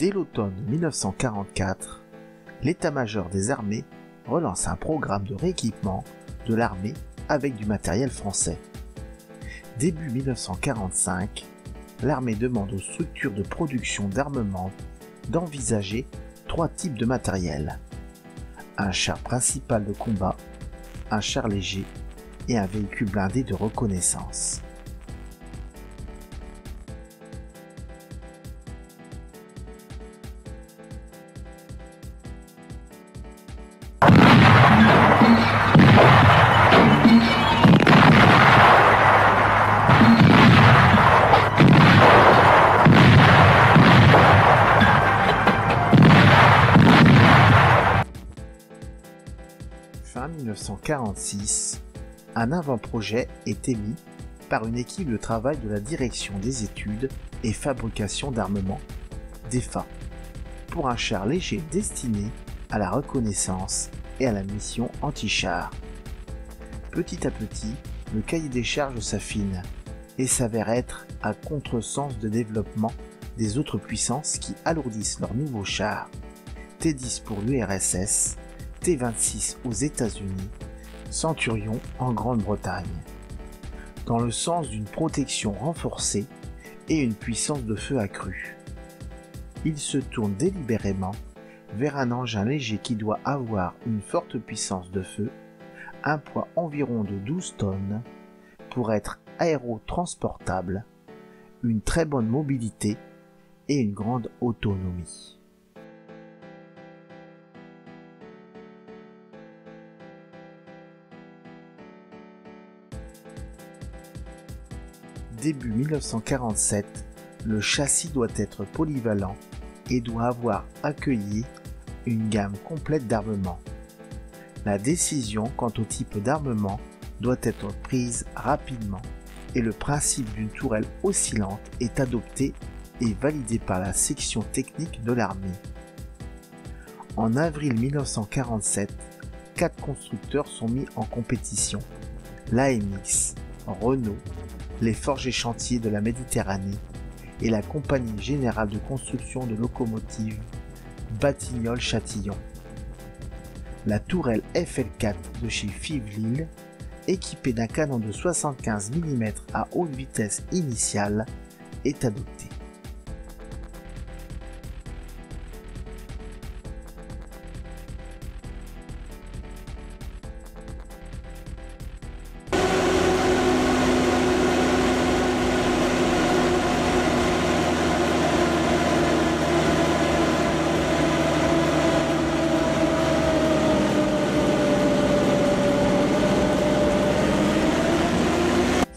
Dès l'automne 1944, l'état-major des armées relance un programme de rééquipement de l'armée avec du matériel français. Début 1945, l'armée demande aux structures de production d'armement d'envisager 3 types de matériel: un char principal de combat, un char léger et un véhicule blindé de reconnaissance. Fin 1946, un avant-projet est émis par une équipe de travail de la Direction des études et fabrication d'armement, DEFA, pour un char léger destiné à la reconnaissance et à la mission anti-char. Petit à petit, le cahier des charges s'affine et s'avère être à contresens de développement des autres puissances qui alourdissent leurs nouveaux chars, T-10 pour l'URSS, T-26 aux États-Unis, Centurion en Grande-Bretagne, dans le sens d'une protection renforcée et une puissance de feu accrue. Il se tourne délibérément vers un engin léger qui doit avoir une forte puissance de feu, un poids environ de 12 tonnes, pour être aérotransportable, une très bonne mobilité et une grande autonomie. Début 1947, le châssis doit être polyvalent et doit avoir accueilli une gamme complète d'armement. La décision quant au type d'armement doit être prise rapidement et le principe d'une tourelle oscillante est adopté et validé par la section technique de l'armée. En avril 1947, 4 constructeurs sont mis en compétition: l'AMX, Renault, les Forges et Chantiers de la Méditerranée et la Compagnie Générale de Construction de Locomotives Batignolles-Châtillon. La tourelle FL4 de chez Fives-Lille, équipée d'un canon de 75 mm à haute vitesse initiale, est adoptée.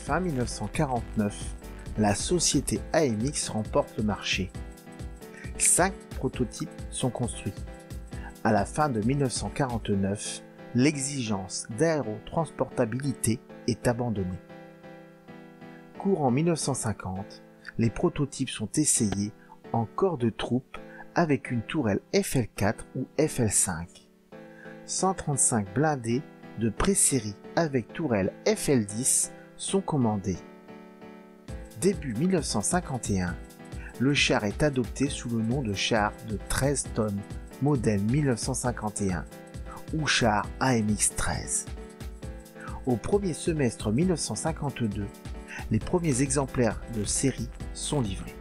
Fin 1949, la société AMX remporte le marché. 5 prototypes sont construits. À la fin de 1949, l'exigence d'aérotransportabilité est abandonnée. Courant 1950, les prototypes sont essayés en corps de troupe avec une tourelle FL4 ou FL5. 135 blindés de pré-série avec tourelle FL10 sont commandés. Début 1951, le char est adopté sous le nom de char de 13 tonnes modèle 1951 ou char AMX-13. Au premier semestre 1952, les premiers exemplaires de série sont livrés.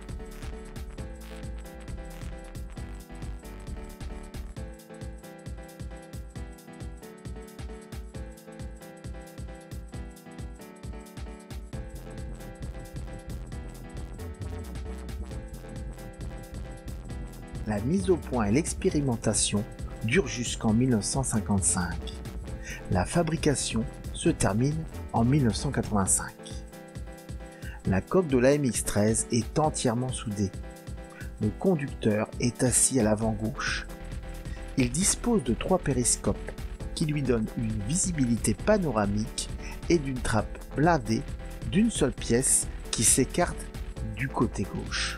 La mise au point et l'expérimentation durent jusqu'en 1955. La fabrication se termine en 1985. La coque de l'AMX-13 est entièrement soudée. Le conducteur est assis à l'avant gauche. Il dispose de 3 périscopes qui lui donnent une visibilité panoramique et d'une trappe blindée d'une seule pièce qui s'écarte du côté gauche.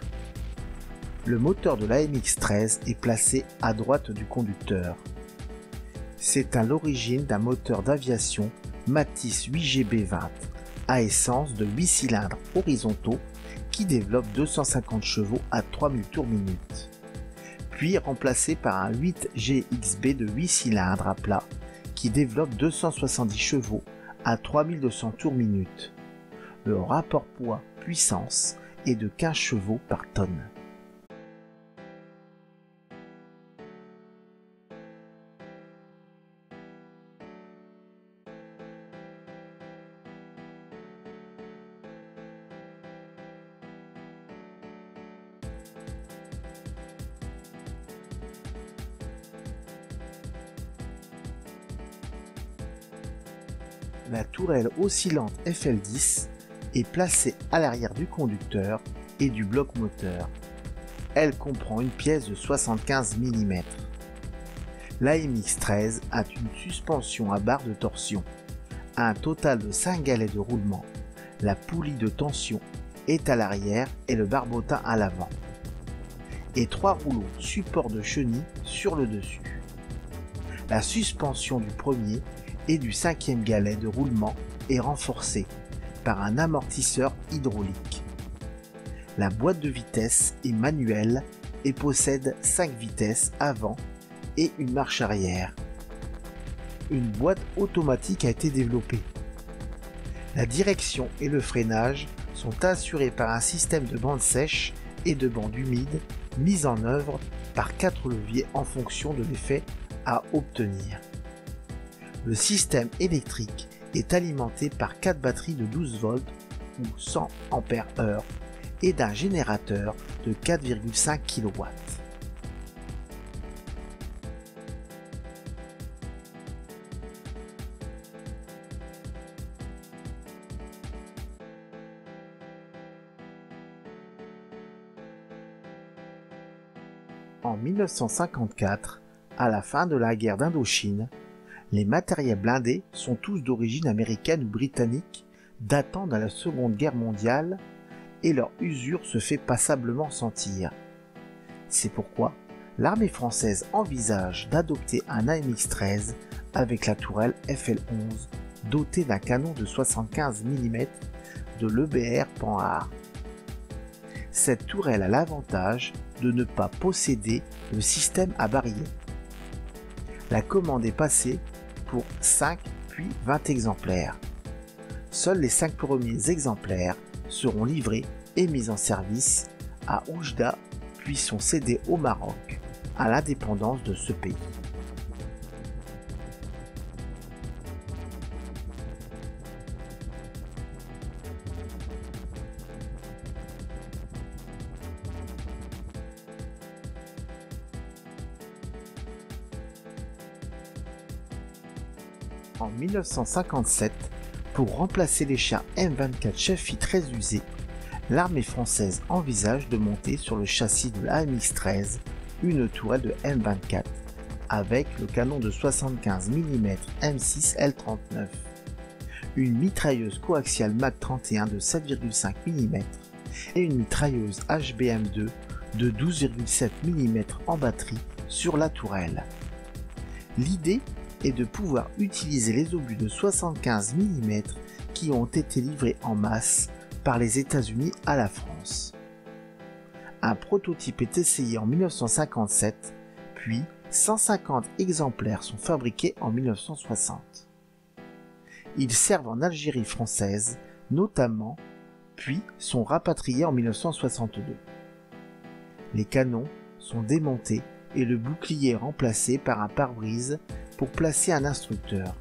Le moteur de l'AMX-13 est placé à droite du conducteur. C'est à l'origine d'un moteur d'aviation Matisse 8GB20 à essence de 8 cylindres horizontaux qui développe 250 chevaux à 3000 tours minute. puis remplacé par un 8GXB de 8 cylindres à plat qui développe 270 chevaux à 3200 tours minute. Le rapport poids-puissance est de 15 chevaux par tonne. La tourelle oscillante FL10 est placée à l'arrière du conducteur et du bloc moteur. Elle comprend une pièce de 75 mm. La MX-13 a une suspension à barre de torsion, un total de 5 galets de roulement. La poulie de tension est à l'arrière et le barbotin à l'avant. Et 3 rouleaux support de chenilles sur le dessus. La suspension du premier et du 5e galet de roulement est renforcée par un amortisseur hydraulique. La boîte de vitesse est manuelle et possède 5 vitesses avant et une marche arrière. Une boîte automatique a été développée. La direction et le freinage sont assurés par un système de bande sèche et de bande humide mis en œuvre par 4 leviers en fonction de l'effet à obtenir. Le système électrique est alimenté par 4 batteries de 12 volts ou 100 ampères-heure et d'un générateur de 4,5 kW. En 1954, à la fin de la guerre d'Indochine, les matériels blindés sont tous d'origine américaine ou britannique, datant de la Seconde Guerre mondiale, et leur usure se fait passablement sentir. C'est pourquoi l'armée française envisage d'adopter un AMX-13 avec la tourelle FL11 dotée d'un canon de 75 mm de l'EBR Panhard. Cette tourelle a l'avantage de ne pas posséder le système à barillet. La commande est passée pour 5 puis 20 exemplaires. Seuls les 5 premiers exemplaires seront livrés et mis en service à Oujda puis sont cédés au Maroc, à l'indépendance de ce pays. En 1957, pour remplacer les chars M24 Chaffee très usés, l'armée française envisage de monter sur le châssis de la AMX-13 une tourelle de M24 avec le canon de 75 mm M6 L39, une mitrailleuse coaxiale Mag 31 de 7,5 mm et une mitrailleuse HBM2 de 12,7 mm en batterie sur la tourelle. L'idée est de pouvoir utiliser les obus de 75 mm qui ont été livrés en masse par les États-Unis à la France. Un prototype est essayé en 1957, puis 150 exemplaires sont fabriqués en 1960. Ils servent en Algérie française, notamment, puis sont rapatriés en 1962. Les canons sont démontés et le bouclier est remplacé par un pare-brise pour placer un instructeur.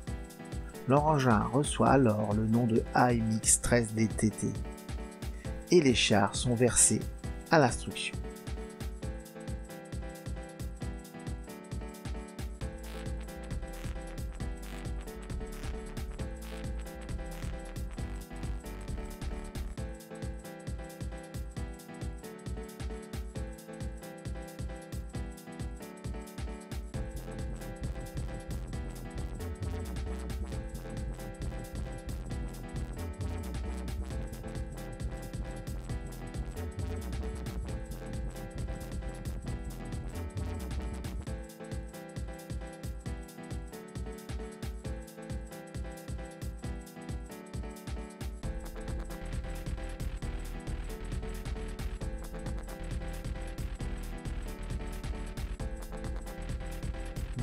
L'engin reçoit alors le nom de AMX-13DTT et les chars sont versés à l'instruction.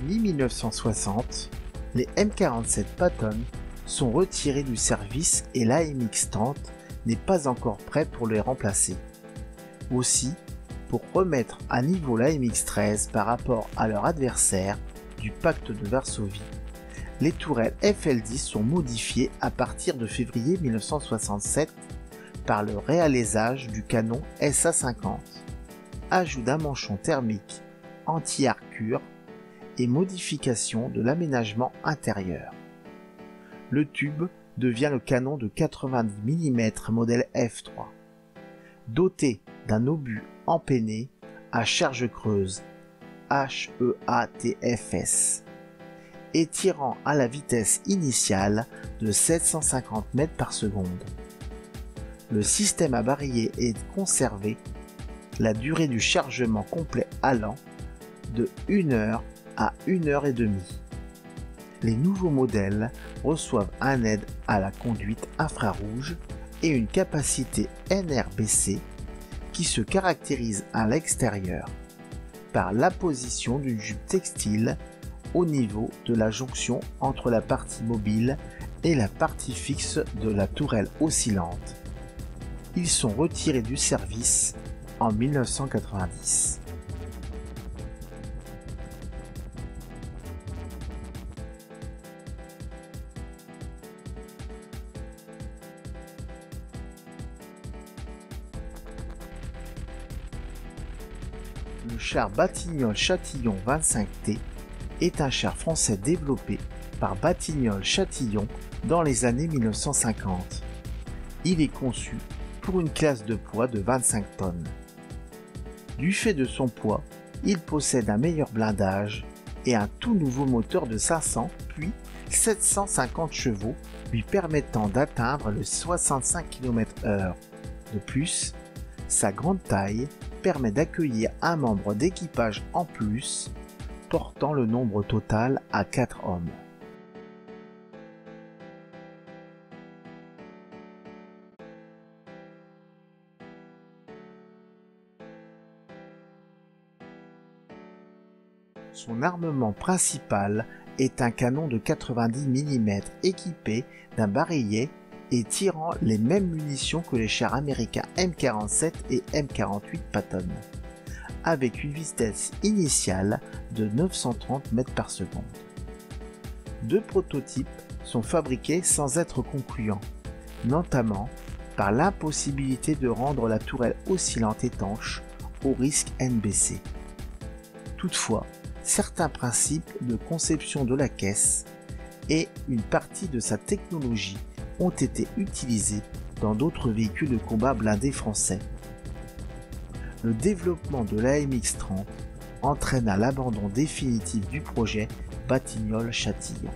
mi-1960, les M47 Patton sont retirés du service et l'AMX-30 n'est pas encore prêt pour les remplacer. Aussi, pour remettre à niveau l'AMX-13 par rapport à leur adversaire du pacte de Varsovie, les tourelles FL10 sont modifiées à partir de février 1967 par le réalésage du canon SA-50, ajout d'un manchon thermique anti-arcure et modification de l'aménagement intérieur. Le tube devient le canon de 90 mm modèle F3, doté d'un obus empenné à charge creuse HEATFS et tirant à la vitesse initiale de 750 mètres par seconde. Le système à barillet est conservé, la durée du chargement complet allant de 1 heure à 1 heure et demie. Les nouveaux modèles reçoivent un aide à la conduite infrarouge et une capacité NRBC qui se caractérise à l'extérieur par l'apposition d'une jupe textile au niveau de la jonction entre la partie mobile et la partie fixe de la tourelle oscillante. Ils sont retirés du service en 1990. Le char Batignolles-Châtillon 25T est un char français développé par Batignolles-Châtillon dans les années 1950. Il est conçu pour une classe de poids de 25 tonnes. Du fait de son poids, il possède un meilleur blindage et un tout nouveau moteur de 500 puis 750 chevaux lui permettant d'atteindre les 65 km/h. De plus, sa grande taille permet d'accueillir un membre d'équipage en plus, portant le nombre total à 4 hommes. Son armement principal est un canon de 90 mm équipé d'un barillet et tirant les mêmes munitions que les chars américains M47 et M48 Patton, avec une vitesse initiale de 930 mètres par seconde. Deux prototypes sont fabriqués sans être concluants, notamment par l'impossibilité de rendre la tourelle oscillante étanche au risque NBC. Toutefois, certains principes de conception de la caisse et une partie de sa technologie ont été utilisés dans d'autres véhicules de combat blindés français. Le développement de l'AMX-30 entraîna l'abandon définitif du projet Batignolles-Châtillon.